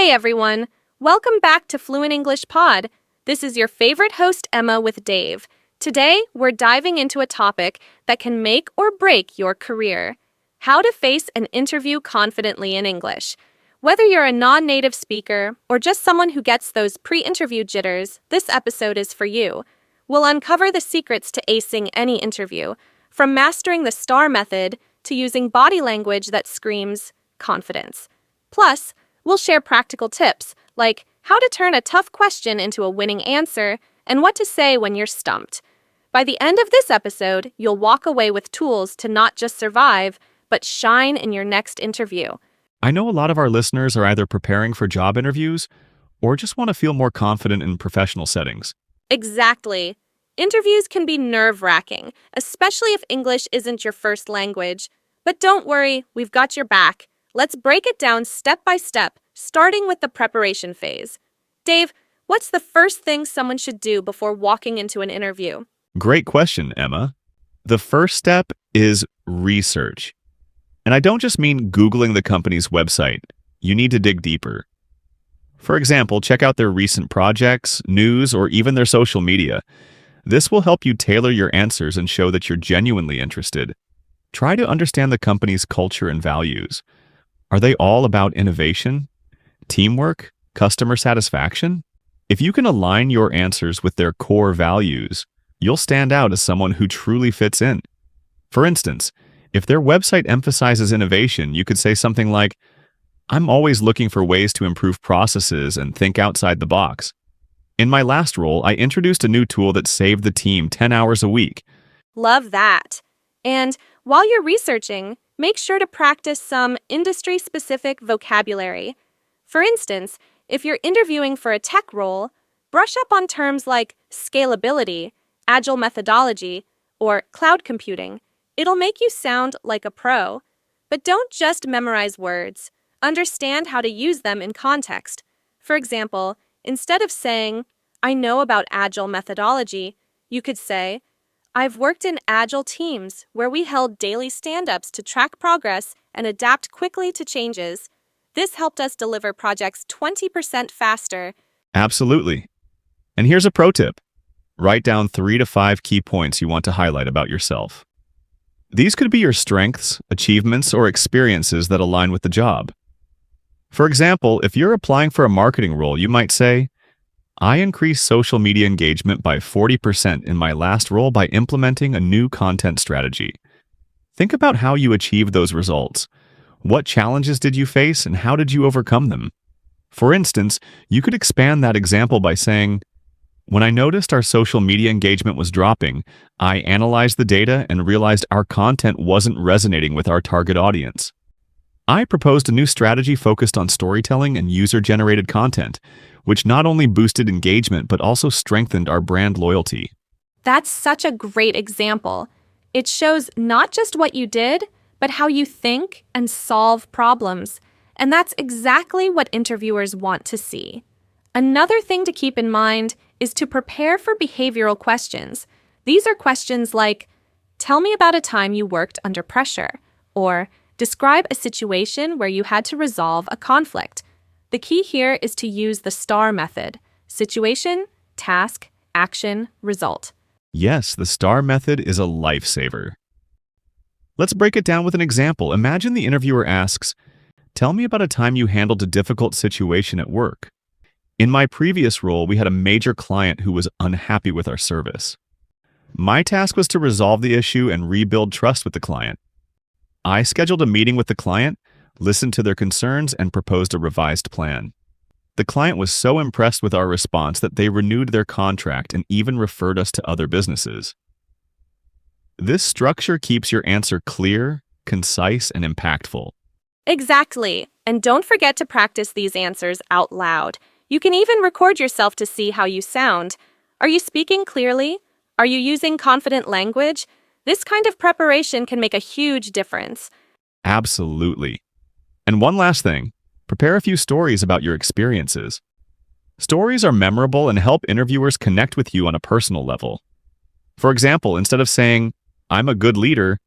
Hey everyone, welcome back to Fluent English Pod. This is your favorite host, Emma, with Dave. Today, we're diving into a topic that can make or break your career: how to face an interview confidently in English. Whether you're a non-native speaker or just someone who gets those pre-interview jitters, this episode is for you. We'll uncover the secrets to acing any interview, from mastering the STAR method to using body language that screams confidence. Plus, we'll share practical tips like how to turn a tough question into a winning answer and what to say when you're stumped. By the end of this episode, you'll walk away with tools to not just survive, but shine in your next interview. I know a lot of our listeners are either preparing for job interviews or just want to feel more confident in professional settings. Exactly. Interviews can be nerve-wracking, especially if English isn't your first language. But don't worry, we've got your back. Let's break it down step by step, starting with the preparation phase. Dave, what's the first thing someone should do before walking into an interview? Great question, Emma. The first step is research. And I don't just mean Googling the company's website. You need to dig deeper. For example, check out their recent projects, news, or even their social media. This will help you tailor your answers and show that you're genuinely interested. Try to understand the company's culture and values. Are they all about innovation, teamwork, customer satisfaction? If you can align your answers with their core values, you'll stand out as someone who truly fits in. For instance, if their website emphasizes innovation, you could say something like, "I'm always looking for ways to improve processes and think outside the box. In my last role, I introduced a new tool that saved the team 10 hours a week." Love that. And while you're researching, make sure to practice some industry-specific vocabulary. For instance, if you're interviewing for a tech role, brush up on terms like scalability, agile methodology, or cloud computing. It'll make you sound like a pro. But don't just memorize words. Understand how to use them in context. For example, instead of saying, "I know about agile methodology," you could say, "I've worked in agile teams where we held daily stand-ups to track progress and adapt quickly to changes. This helped us deliver projects 20% faster." Absolutely. And here's a pro tip. Write down 3 to 5 key points you want to highlight about yourself. These could be your strengths, achievements, or experiences that align with the job. For example, if you're applying for a marketing role, you might say, "I increased social media engagement by 40% in my last role by implementing a new content strategy." Think about how you achieved those results. What challenges did you face and how did you overcome them? For instance, you could expand that example by saying, "When I noticed our social media engagement was dropping, I analyzed the data and realized our content wasn't resonating with our target audience. I proposed a new strategy focused on storytelling and user-generated content, which not only boosted engagement but also strengthened our brand loyalty." That's such a great example. It shows not just what you did, but how you think and solve problems. And that's exactly what interviewers want to see. Another thing to keep in mind is to prepare for behavioral questions. These are questions like, "Tell me about a time you worked under pressure," or "Describe a situation where you had to resolve a conflict." The key here is to use the STAR method: situation, task, action, result. Yes, the STAR method is a lifesaver. Let's break it down with an example. Imagine the interviewer asks, "Tell me about a time you handled a difficult situation at work." "In my previous role, we had a major client who was unhappy with our service. My task was to resolve the issue and rebuild trust with the client. I scheduled a meeting with the client, listened to their concerns, and proposed a revised plan. The client was so impressed with our response that they renewed their contract and even referred us to other businesses." This structure keeps your answer clear, concise, and impactful. Exactly. And don't forget to practice these answers out loud. You can even record yourself to see how you sound. Are you speaking clearly? Are you using confident language? This kind of preparation can make a huge difference. Absolutely. And one last thing, prepare a few stories about your experiences. Stories are memorable and help interviewers connect with you on a personal level. For example, instead of saying, "I'm a good leader,"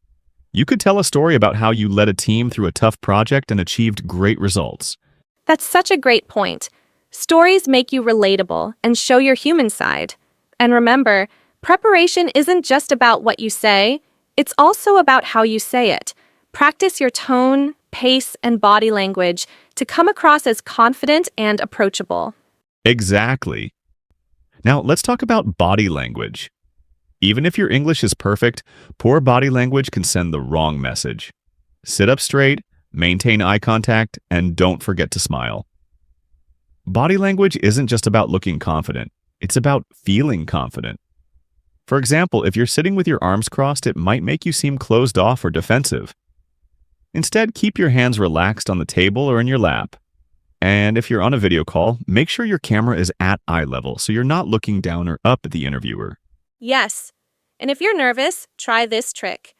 you could tell a story about how you led a team through a tough project and achieved great results. That's such a great point. Stories make you relatable and show your human side. And remember, preparation isn't just about what you say, it's also about how you say it. Practice your tone, pace, and body language to come across as confident and approachable. Exactly. Now, let's talk about body language. Even if your English is perfect, poor body language can send the wrong message. Sit up straight, maintain eye contact, and don't forget to smile. Body language isn't just about looking confident, it's about feeling confident. For example, if you're sitting with your arms crossed, it might make you seem closed off or defensive. Instead, keep your hands relaxed on the table or in your lap. And if you're on a video call, make sure your camera is at eye level so you're not looking down or up at the interviewer. Yes. And if you're nervous, try this trick.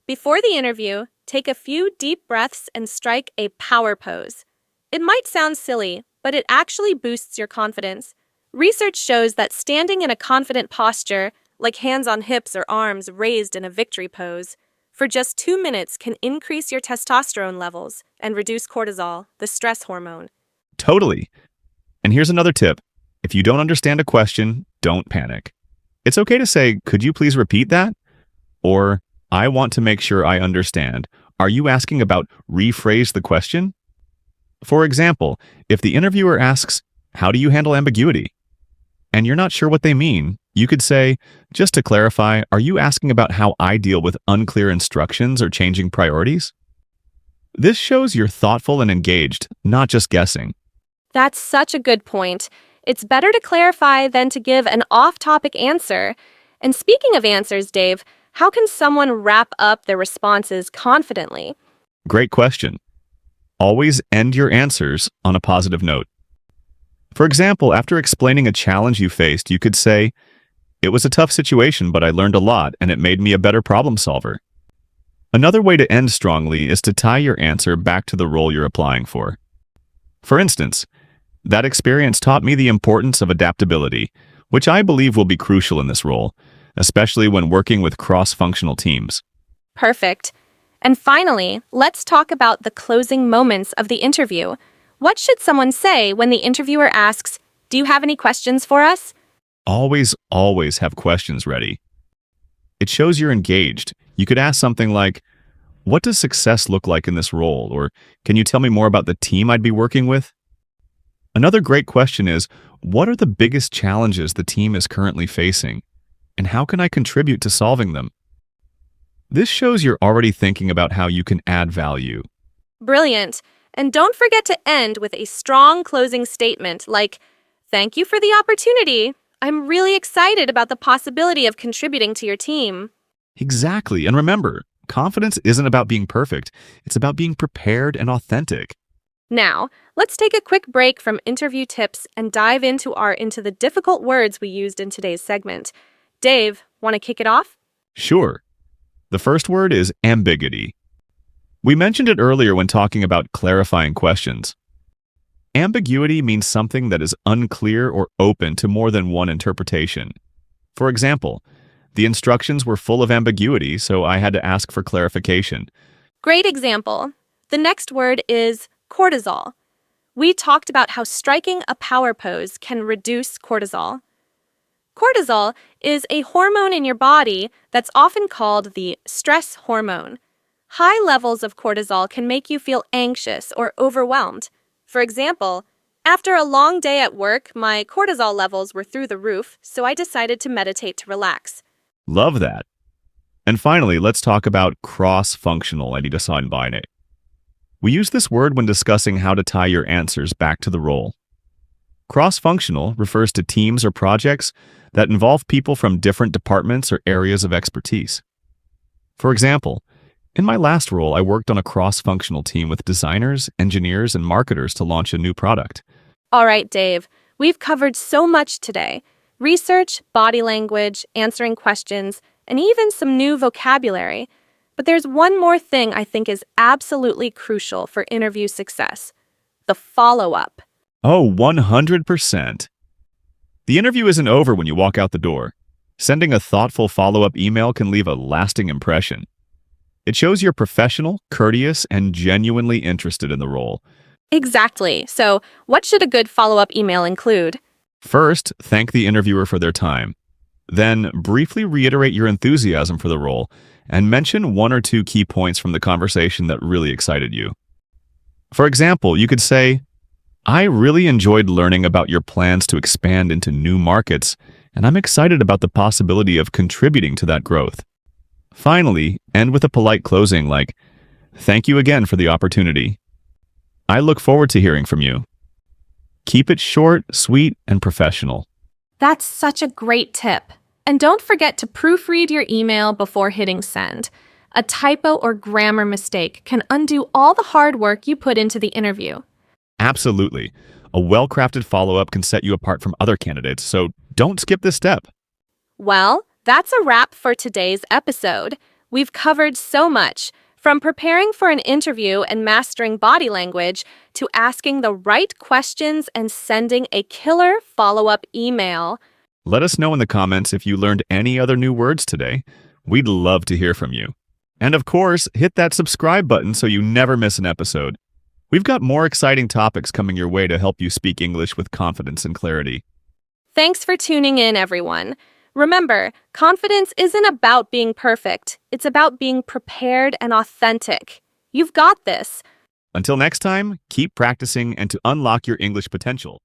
Before the interview, take a few deep breaths and strike a power pose. It might sound silly, but it actually boosts your confidence. Research shows that standing in a confident posture, like hands on hips or arms raised in a victory pose, for just 2 minutes can increase your testosterone levels and reduce cortisol, the stress hormone. Totally. And here's another tip. If you don't understand a question, don't panic. It's okay to say, "Could you please repeat that?" Or, "I want to make sure I understand. Are you asking about rephrase the question?" For example, if the interviewer asks, "How do you handle ambiguity?" and you're not sure what they mean, you could say, "Just to clarify, are you asking about how I deal with unclear instructions or changing priorities?" This shows you're thoughtful and engaged, not just guessing. That's such a good point. It's better to clarify than to give an off-topic answer. And speaking of answers, Dave, how can someone wrap up their responses confidently? Great question. Always end your answers on a positive note. For example, after explaining a challenge you faced, you could say, "It was a tough situation, but I learned a lot and it made me a better problem solver." Another way to end strongly is to tie your answer back to the role you're applying for. For instance, "That experience taught me the importance of adaptability, which I believe will be crucial in this role, especially when working with cross-functional teams." Perfect. And finally, let's talk about the closing moments of the interview. What should someone say when the interviewer asks, "Do you have any questions for us?" Always have questions ready. It shows you're engaged. You could ask something like, "What does success look like in this role?" Or, "Can you tell me more about the team I'd be working with?" Another great question is, "What are the biggest challenges the team is currently facing? And how can I contribute to solving them?" This shows you're already thinking about how you can add value. Brilliant. And don't forget to end with a strong closing statement like, "Thank you for the opportunity. I'm really excited about the possibility of contributing to your team." Exactly. And remember, confidence isn't about being perfect. It's about being prepared and authentic. Now, let's take a quick break from interview tips and dive into the difficult words we used in today's segment. Dave, want to kick it off? Sure. The first word is ambiguity. We mentioned it earlier when talking about clarifying questions. Ambiguity means something that is unclear or open to more than one interpretation. For example, the instructions were full of ambiguity, so I had to ask for clarification. Great example. The next word is cortisol. We talked about how striking a power pose can reduce cortisol. Cortisol is a hormone in your body that's often called the stress hormone. High levels of cortisol can make you feel anxious or overwhelmed. For example, after a long day at work, my cortisol levels were through the roof, so I decided to meditate to relax. Love that. And finally, let's talk about cross-functional. I need to sign by it. We use this word when discussing how to tie your answers back to the role. Cross-functional refers to teams or projects that involve people from different departments or areas of expertise. For example, in my last role, I worked on a cross-functional team with designers, engineers, and marketers to launch a new product. All right, Dave, we've covered so much today. Research, body language, answering questions, and even some new vocabulary. But there's one more thing I think is absolutely crucial for interview success: the follow-up. Oh, 100%. The interview isn't over when you walk out the door. Sending a thoughtful follow-up email can leave a lasting impression. It shows you're professional, courteous, and genuinely interested in the role. Exactly. So, what should a good follow up email include? First, thank the interviewer for their time. Then, briefly reiterate your enthusiasm for the role and mention one or two key points from the conversation that really excited you. For example, you could say, I really enjoyed learning about your plans to expand into new markets, and I'm excited about the possibility of contributing to that growth. Finally, end with a polite closing like, thank you again for the opportunity. I look forward to hearing from you. Keep it short, sweet, and professional. That's such a great tip. And don't forget to proofread your email before hitting send. A typo or grammar mistake can undo all the hard work you put into the interview. Absolutely. A well-crafted follow-up can set you apart from other candidates, so don't skip this step. Well, that's a wrap for today's episode. We've covered so much, from preparing for an interview and mastering body language to asking the right questions and sending a killer follow-up email. Let us know in the comments if you learned any other new words today. We'd love to hear from you. And of course, hit that subscribe button so you never miss an episode. We've got more exciting topics coming your way to help you speak English with confidence and clarity. Thanks for tuning in, everyone. Remember, confidence isn't about being perfect. It's about being prepared and authentic. You've got this. Until next time, keep practicing and to unlock your English potential.